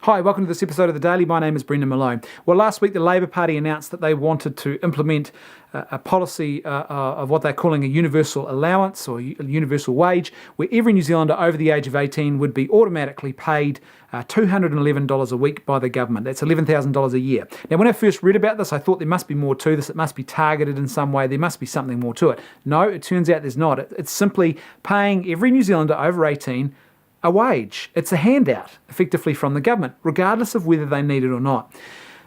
Hi, welcome to this episode of The Daily. My name is Brendan Malone. Well, last week the Labour Party announced that they wanted to implement a policy of what they're calling a universal allowance or a universal wage, where every New Zealander over the age of 18 would be automatically paid $211 a week by the government. That's $11,000 a year. Now, when I first read about this, I thought there must be more to this. It must be targeted in some way. There must be something more to it. No, it turns out there's not. It's simply paying every New Zealander over 18 a wage. It's a handout, effectively, from the government, regardless of whether they need it or not.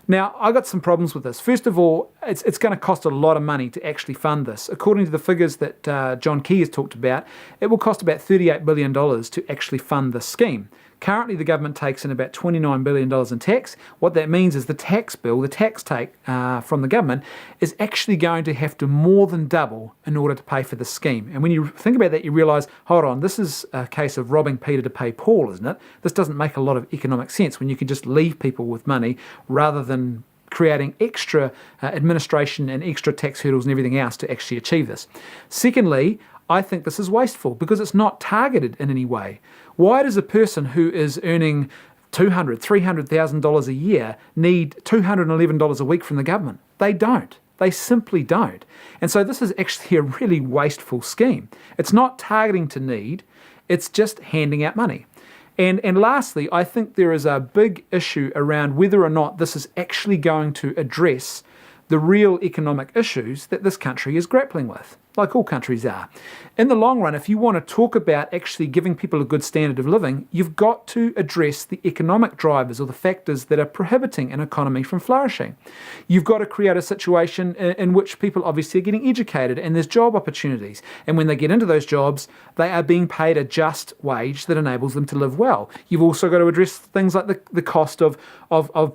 Now, I got some problems with this. First of all, it's going to cost a lot of money to actually fund this. According to the figures that John Key has talked about, it will cost about $38 billion to actually fund this scheme. Currently, the government takes in about $29 billion in tax. What that means is the tax bill, the tax take from the government, is actually going to have to more than double in order to pay for the scheme. And when you think about that, you realise, hold on, this is a case of robbing Peter to pay Paul, isn't it? This doesn't make a lot of economic sense when you can just leave people with money rather than creating extra administration and extra tax hurdles and everything else to actually achieve this. Secondly, I think this is wasteful because it's not targeted in any way. Why does a person who is earning $200,000, $300,000 a year need $211 a week from the government? They don't. They simply don't. And so this is actually a really wasteful scheme. It's not targeting to need, it's just handing out money. And lastly, I think there is a big issue around whether or not this is actually going to address the real economic issues that this country is grappling with, like all countries are. In the long run, if you want to talk about actually giving people a good standard of living, you've got to address the economic drivers or the factors that are prohibiting an economy from flourishing. You've got to create a situation in which people obviously are getting educated and there's job opportunities. And when they get into those jobs, they are being paid a just wage that enables them to live well. You've also got to address things like the cost of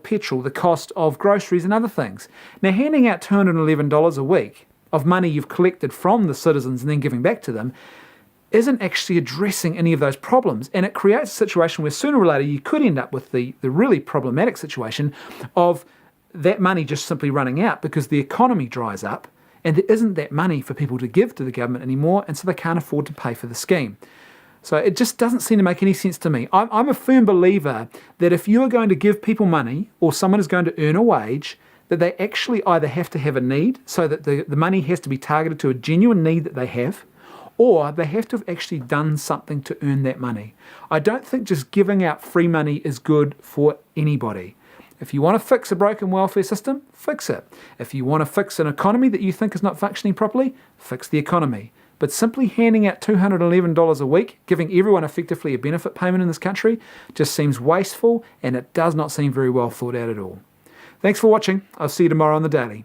petrol, the cost of groceries and other things. Now, handing out $211 a week of money you've collected from the citizens and then giving back to them isn't actually addressing any of those problems. And it creates a situation where sooner or later you could end up with the really problematic situation of that money just simply running out because the economy dries up and there isn't that money for people to give to the government anymore, and so they can't afford to pay for the scheme. So it just doesn't seem to make any sense to me. I'm a firm believer that if you are going to give people money or someone is going to earn a wage, that they actually either have to have a need, so that the money has to be targeted to a genuine need that they have, or they have to have actually done something to earn that money. I don't think just giving out free money is good for anybody. If you want to fix a broken welfare system, fix it. If you want to fix an economy that you think is not functioning properly, fix the economy. But simply handing out $211 a week, giving everyone effectively a benefit payment in this country, just seems wasteful, and it does not seem very well thought out at all. Thanks for watching. I'll see you tomorrow on The Daily.